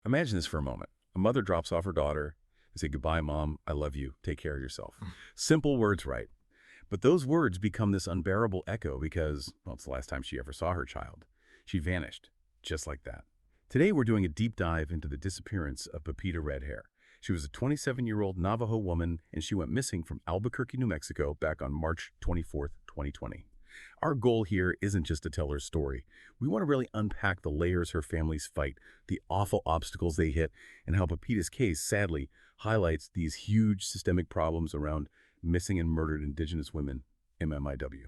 Imagine this for a moment. A mother drops off her daughter and say, "Goodbye, Mom. I love you. Take care of yourself." Simple words, right? But those words become this unbearable echo because, well, it's the last time she ever saw her child. She vanished, just like that. Today, we're doing a deep dive into the disappearance of Pepita Redhair. She was a 27-year-old Navajo woman, and she went missing from Albuquerque, New Mexico, back on March 24th, 2020. Our goal here isn't just to tell her story. We want to really unpack the layers her families fight, the awful obstacles they hit, and how Pepita's case, sadly, highlights these huge systemic problems around missing and murdered Indigenous women, MMIW.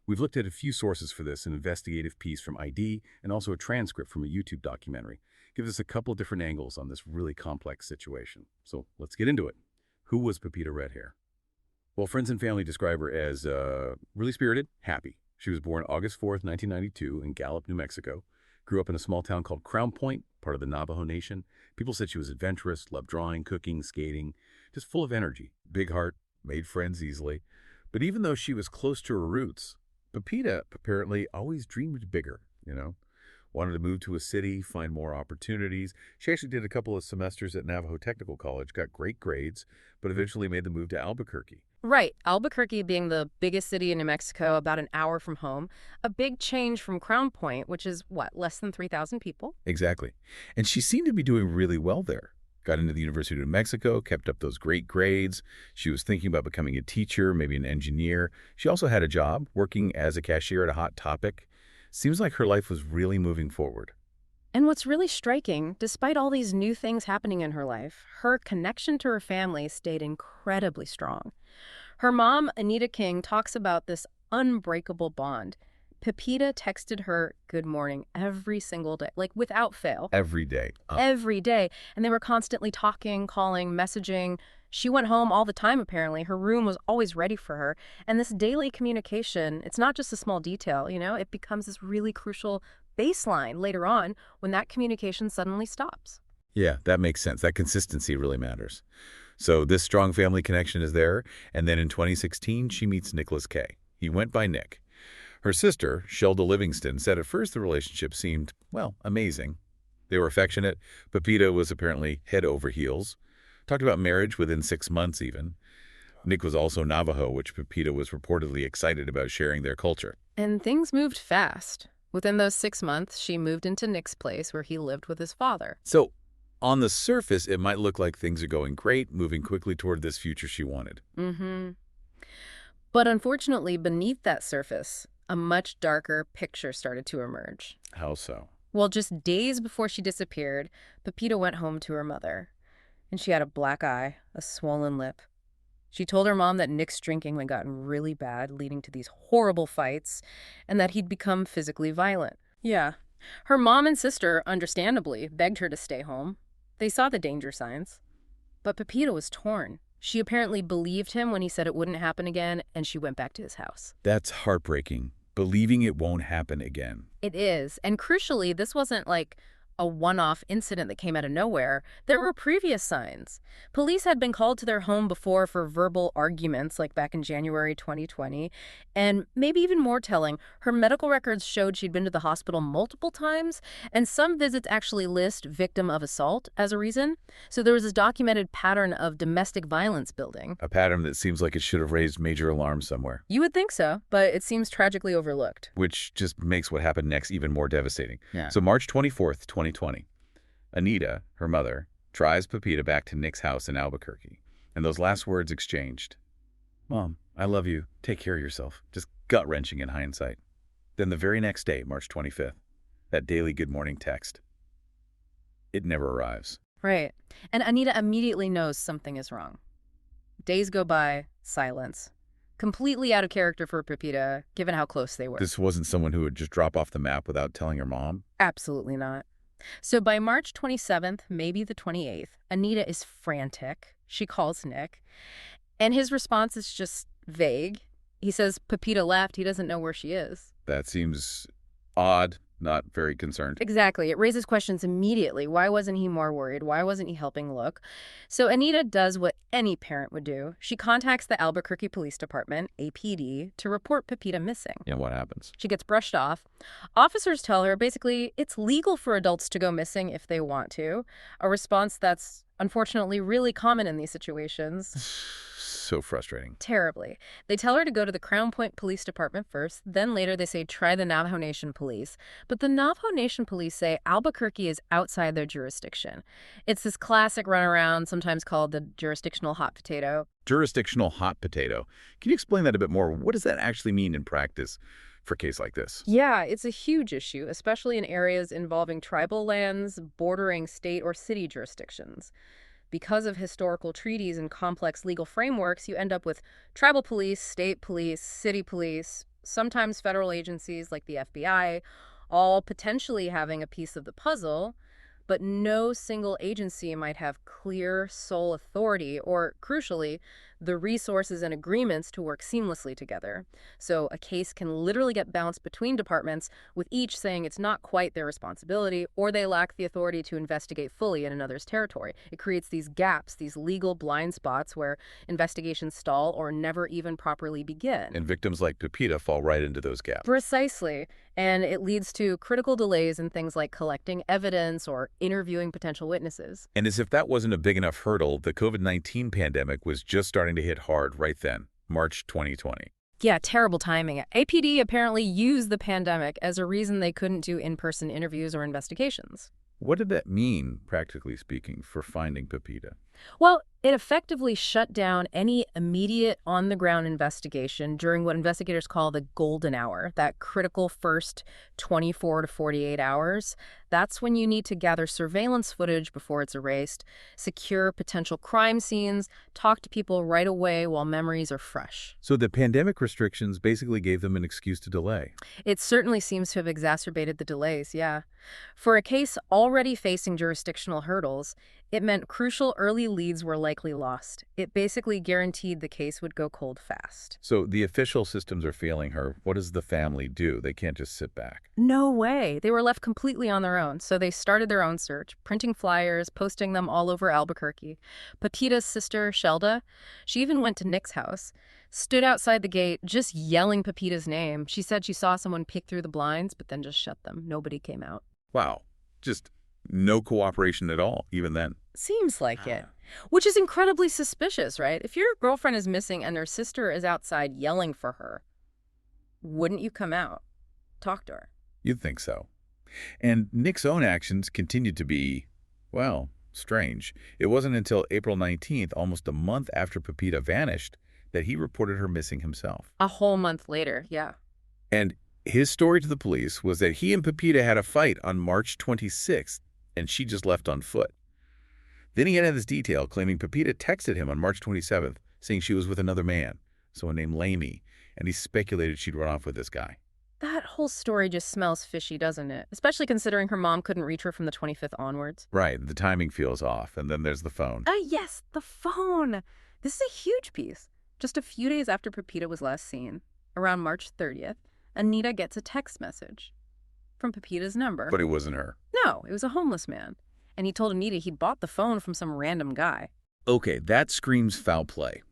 We've looked at a few sources for this, an investigative piece from ID and also a transcript from a YouTube documentary. Gives us a couple of different angles on this really complex situation. So let's get into it. Who was Pepita Redhair? Well, friends and family describe her as really spirited, happy. She was born August 4th, 1992 in Gallup, New Mexico. Grew up in a small town called Crown Point, part of the Navajo Nation. People said she was adventurous, loved drawing, cooking, skating, just full of energy. Big heart, made friends easily. But even though she was close to her roots, Pepita apparently always dreamed bigger, Wanted to move to a city, find more opportunities. She actually did a couple of semesters at Navajo Technical College, got great grades, but eventually made the move to Albuquerque. Right. Albuquerque being the biggest city in New Mexico, about an hour from home. A big change from Crown Point, which is, less than 3,000 people? Exactly. And she seemed to be doing really well there. Got into the University of New Mexico, kept up those great grades. She was thinking about becoming a teacher, maybe an engineer. She also had a job working as a cashier at a Hot Topic. Seems like her life was really moving forward. And what's really striking, despite all these new things happening in her life, her connection to her family stayed incredibly strong. Her mom, Anita King, talks about this unbreakable bond. Pepita texted her good morning every single day, without fail. Every day. Every day. And they were constantly talking, calling, messaging. She went home all the time, apparently. Her room was always ready for her. And this daily communication, it's not just a small detail, it becomes this really crucial baseline later on when that communication suddenly stops. Yeah, that makes sense. That consistency really matters. So this strong family connection is there. And then in 2016, she meets Nicholas Kay. He went by Nick. Her sister, Shelda Livingston, said at first the relationship seemed, amazing. They were affectionate. Pepita was apparently head over heels. Talked about marriage within 6 months even. Nick was also Navajo, which Pepita was reportedly excited about sharing their culture. And things moved fast. Within those 6 months, she moved into Nick's place where he lived with his father. So on the surface, it might look like things are going great, moving quickly toward this future she wanted. But unfortunately, beneath that surface, a much darker picture started to emerge. How so? Well, just days before she disappeared, Pepita went home to her mother. And she had a black eye, a swollen lip. She told her mom that Nick's drinking had gotten really bad, leading to these horrible fights, and that he'd become physically violent. Yeah. Her mom and sister, understandably, begged her to stay home. They saw the danger signs. But Pepita was torn. She apparently believed him when he said it wouldn't happen again, and she went back to his house. That's heartbreaking. Believing it won't happen again. It is. And crucially, this wasn't like a one-off incident that came out of nowhere. There were previous signs. Police had been called to their home before for verbal arguments, like back in January 2020. And maybe even more telling, her medical records showed she'd been to the hospital multiple times, and some visits actually list victim of assault as a reason. So there was this documented pattern of domestic violence building. A pattern that seems like it should have raised major alarm somewhere. You would think so, but it seems tragically overlooked. Which just makes what happened next even more devastating. Yeah. So March 24th, 2020, Anita, her mother, drives Pepita back to Nick's house in Albuquerque. And those last words exchanged, "Mom, I love you. Take care of yourself." Just gut-wrenching in hindsight. Then the very next day, March 25th, that daily good morning text. It never arrives. Right. And Anita immediately knows something is wrong. Days go by, silence. Completely out of character for Pepita, given how close they were. This wasn't someone who would just drop off the map without telling her mom? Absolutely not. So by March 27th, maybe the 28th, Anita is frantic. She calls Nick. And his response is just vague. He says Pepita left. He doesn't know where she is. That seems odd. not very concerned. Exactly. It raises questions immediately. Why wasn't he more worried? Why wasn't he helping look? So Anita does what any parent would do. She contacts the Albuquerque Police Department, APD, to report Pepita missing. And what happens? She gets brushed off. Officers tell her basically it's legal for adults to go missing if they want to, a response that's unfortunately really common in these situations. So frustrating. Terribly. They tell her to go to the Crown Point Police Department first, then later they say try the Navajo Nation Police. But the Navajo Nation Police say Albuquerque is outside their jurisdiction. It's this classic runaround, sometimes called the jurisdictional hot potato. Jurisdictional hot potato. Can you explain that a bit more? What does that actually mean in practice for a case like this? Yeah, it's a huge issue, especially in areas involving tribal lands bordering state or city jurisdictions. Because of historical treaties and complex legal frameworks, you end up with tribal police, state police, city police, sometimes federal agencies like the FBI, all potentially having a piece of the puzzle, but no single agency might have clear sole authority or, crucially, the resources and agreements to work seamlessly together. So a case can literally get bounced between departments, with each saying it's not quite their responsibility or they lack the authority to investigate fully in another's territory. It creates these gaps, these legal blind spots where investigations stall or never even properly begin. And victims like Pepita fall right into those gaps. Precisely. And it leads to critical delays in things like collecting evidence or interviewing potential witnesses. And as if that wasn't a big enough hurdle, the COVID-19 pandemic was just starting to hit hard right then, March 2020. Yeah, terrible timing. APD apparently used the pandemic as a reason they couldn't do in-person interviews or investigations. What did that mean, practically speaking, for finding Pepita? Well, it effectively shut down any immediate on-the-ground investigation during what investigators call the golden hour, that critical first 24 to 48 hours. That's when you need to gather surveillance footage before it's erased, secure potential crime scenes, talk to people right away while memories are fresh. So the pandemic restrictions basically gave them an excuse to delay. It certainly seems to have exacerbated the delays, yeah. For a case already facing jurisdictional hurdles, it meant crucial early leads were likely lost. It basically guaranteed the case would go cold fast. So the official systems are failing her. What does the family do? They can't just sit back. No way. They were left completely on their own, so they started their own search, printing flyers, posting them all over Albuquerque. Pepita's sister, Shelda, she even went to Nick's house, stood outside the gate, just yelling Pepita's name. She said she saw someone peek through the blinds, but then just shut them. Nobody came out. Wow. Just no cooperation at all, even then. Seems like it. Which is incredibly suspicious, right? If your girlfriend is missing and their sister is outside yelling for her, wouldn't you come out? Talk to her. You'd think so. And Nick's own actions continued to be, well, strange. It wasn't until April 19th, almost a month after Pepita vanished, that he reported her missing himself. A whole month later, yeah. And his story to the police was that he and Pepita had a fight on March 26th, and she just left on foot. Then he added this detail, claiming Pepita texted him on March 27th, saying she was with another man, someone named Lamy, and he speculated she'd run off with this guy. That whole story just smells fishy, doesn't it? Especially considering her mom couldn't reach her from the 25th onwards. Right, the timing feels off, and then there's the phone. Yes, the phone. This is a huge piece. Just a few days after Pepita was last seen, around March 30th, Anita gets a text message from Pepita's number. But it wasn't her. No, it was a homeless man. And he told Anita he'd bought the phone from some random guy. Okay, that screams foul play.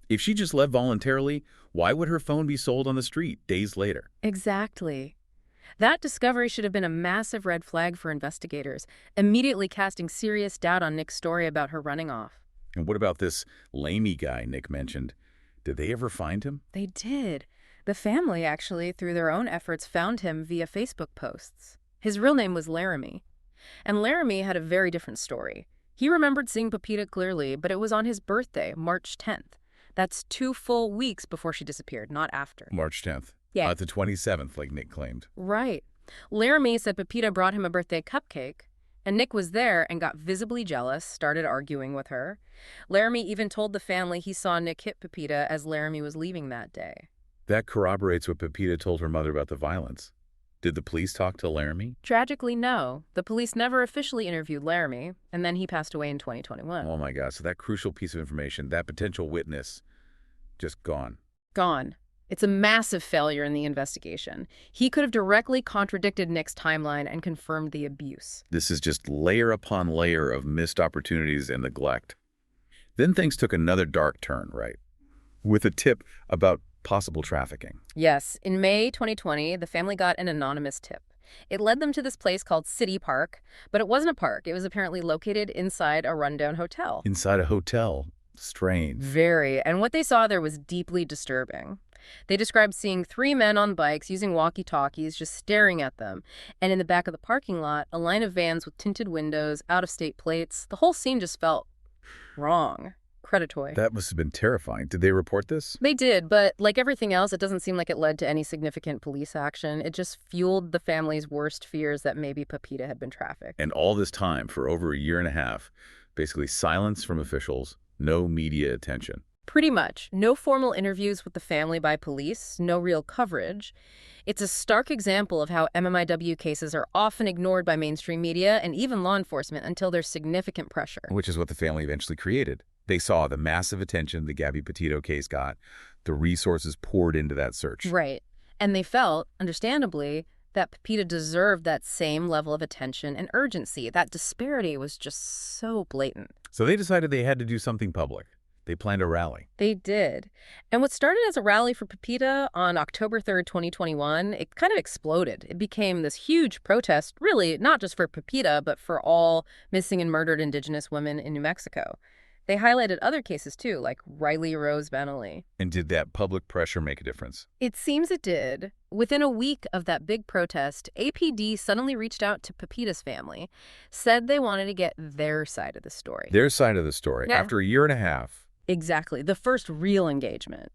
If she just left voluntarily, why would her phone be sold on the street days later? Exactly. That discovery should have been a massive red flag for investigators, immediately casting serious doubt on Nick's story about her running off. And what about this Lamy guy Nick mentioned? Did they ever find him? They did. The family, actually, through their own efforts, found him via Facebook posts. His real name was Laramie. And Laramie had a very different story. He remembered seeing Pepita clearly, but it was on his birthday, March 10th. That's 2 full weeks before she disappeared, not after. March 10th. Yeah. Not the 27th, like Nick claimed. Right. Laramie said Pepita brought him a birthday cupcake, and Nick was there and got visibly jealous, started arguing with her. Laramie even told the family he saw Nick hit Pepita as Laramie was leaving that day. That corroborates what Pepita told her mother about the violence. Did the police talk to Laramie? Tragically, no. The police never officially interviewed Laramie, and then he passed away in 2021. Oh my God, so that crucial piece of information, that potential witness, just gone. Gone. It's a massive failure in the investigation. He could have directly contradicted Nick's timeline and confirmed the abuse. This is just layer upon layer of missed opportunities and neglect. Then things took another dark turn, right? With a tip about possible trafficking. Yes, in May 2020, the family got an anonymous tip. It led them to this place called City Park, but it wasn't a park. It was apparently located inside a rundown hotel. Inside a hotel. Strange. Very. And what they saw there was deeply disturbing. They described seeing 3 men on bikes using walkie-talkies, just staring at them. And in the back of the parking lot, a line of vans with tinted windows, out-of-state plates. The whole scene just felt wrong. Predatory. That must have been terrifying. Did they report this? They did, but like everything else, it doesn't seem like it led to any significant police action. It just fueled the family's worst fears that maybe Pepita had been trafficked. And all this time, for over a year and a half, basically silence from officials, no media attention. Pretty much. No formal interviews with the family by police, no real coverage. It's a stark example of how MMIW cases are often ignored by mainstream media and even law enforcement until there's significant pressure. Which is what the family eventually created. They saw the massive attention the Gabby Petito case got, the resources poured into that search. Right. And they felt, understandably, that Pepita deserved that same level of attention and urgency. That disparity was just so blatant. So they decided they had to do something public. They planned a rally. They did. And what started as a rally for Pepita on October 3rd, 2021, it kind of exploded. It became this huge protest, really not just for Pepita, but for all missing and murdered Indigenous women in New Mexico. They highlighted other cases, too, like Riley Rose Bentley. And did that public pressure make a difference? It seems it did. Within a week of that big protest, APD suddenly reached out to Pepita's family, said they wanted to get their side of the story. Their side of the story. Yeah. After a year and a half. Exactly. The first real engagement.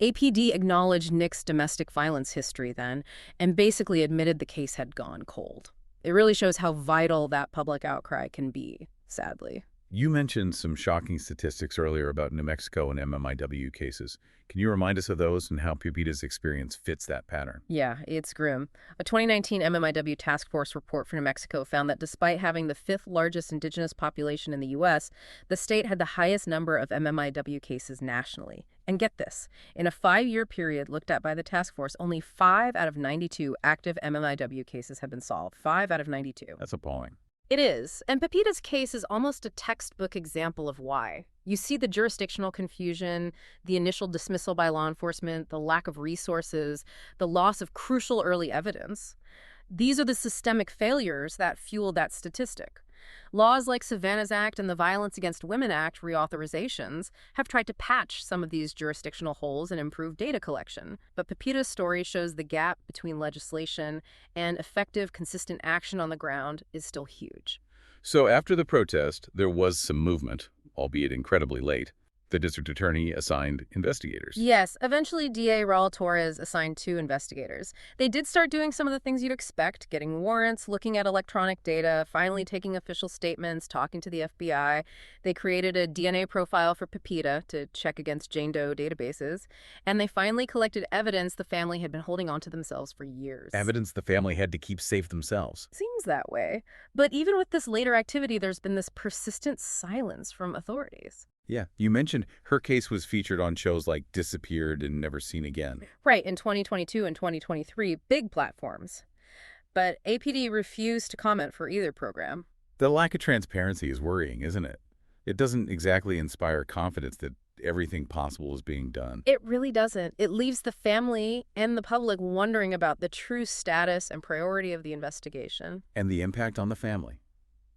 APD acknowledged Nick's domestic violence history then and basically admitted the case had gone cold. It really shows how vital that public outcry can be, sadly. You mentioned some shocking statistics earlier about New Mexico and MMIW cases. Can you remind us of those and how Pepita's experience fits that pattern? Yeah, it's grim. A 2019 MMIW task force report for New Mexico found that despite having the 5th largest Indigenous population in the U.S., the state had the highest number of MMIW cases nationally. And get this, in a 5-year period looked at by the task force, only 5 out of 92 active MMIW cases have been solved. 5 out of 92. That's appalling. It is, and Pepita's case is almost a textbook example of why. You see the jurisdictional confusion, the initial dismissal by law enforcement, the lack of resources, the loss of crucial early evidence. These are the systemic failures that fueled that statistic. Laws like Savannah's Act and the Violence Against Women Act reauthorizations have tried to patch some of these jurisdictional holes and improve data collection. But Pepita's story shows the gap between legislation and effective, consistent action on the ground is still huge. So after the protest, there was some movement, albeit incredibly late. The district attorney assigned investigators. Yes, eventually DA Raul Torres assigned 2 investigators. They did start doing some of the things you'd expect, getting warrants, looking at electronic data, finally taking official statements, talking to the FBI. They created a DNA profile for Pepita to check against Jane Doe databases. And they finally collected evidence the family had been holding on to themselves for years. Evidence the family had to keep safe themselves. Seems that way. But even with this later activity, there's been this persistent silence from authorities. Yeah, you mentioned her case was featured on shows like Disappeared and Never Seen Again. Right, in 2022 and 2023, big platforms. But APD refused to comment for either program. The lack of transparency is worrying, isn't it? It doesn't exactly inspire confidence that everything possible is being done. It really doesn't. It leaves the family and the public wondering about the true status and priority of the investigation. And the impact on the family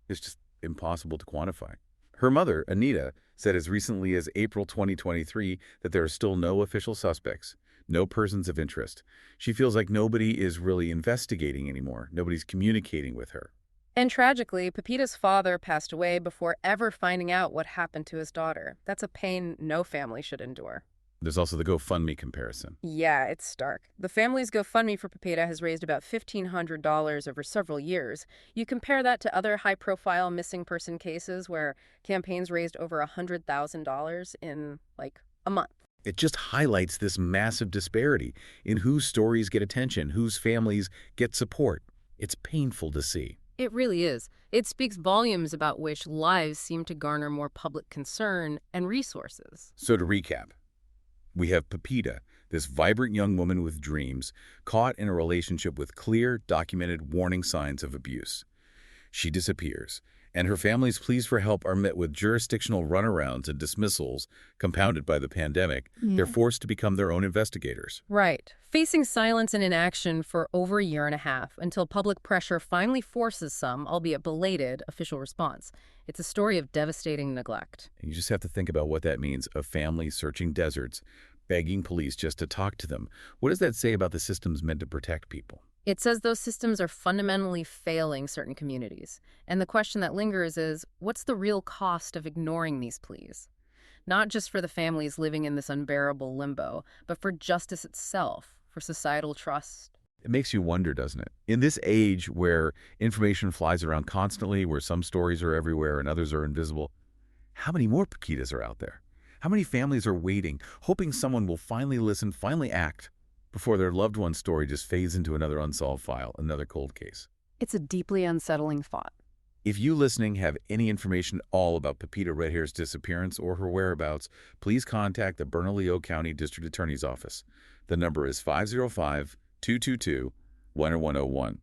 is just impossible to quantify. Her mother, Anita, said as recently as April 2023 that there are still no official suspects, no persons of interest. She feels like nobody is really investigating anymore. Nobody's communicating with her. And tragically, Pepita's father passed away before ever finding out what happened to his daughter. That's a pain no family should endure. There's also the GoFundMe comparison. Yeah, it's stark. The family's GoFundMe for Pepita has raised about $1,500 over several years. You compare that to other high-profile missing person cases where campaigns raised over $100,000 in, like, a month. It just highlights this massive disparity in whose stories get attention, whose families get support. It's painful to see. It really is. It speaks volumes about which lives seem to garner more public concern and resources. So to recap, we have Pepita, This vibrant young woman with dreams, caught in a relationship with clear, documented warning signs of abuse. She disappears, and her family's pleas for help are met with jurisdictional runarounds and dismissals, compounded by the pandemic. They're forced to become their own investigators. Right. Facing silence and inaction for over a year and a half until public pressure finally forces some, albeit belated, official response. It's a story of devastating neglect. And you just have to think about what that means. A family searching deserts, begging police just to talk to them. What does that say about the systems meant to protect people? It says those systems are fundamentally failing certain communities. And the question that lingers is, what's the real cost of ignoring these pleas? Not just for the families living in this unbearable limbo, but for justice itself, for societal trust. It makes you wonder, doesn't it? In this age where information flies around constantly, where some stories are everywhere and others are invisible, how many more Pepitas are out there? How many families are waiting, hoping someone will finally listen, finally act, before their loved one's story just fades into another unsolved file, another cold case? It's a deeply unsettling thought. If you listening have any information at all about Pepita Redhair's disappearance or her whereabouts, please contact the Bernalillo County District Attorney's Office. The number is 505-222-1101.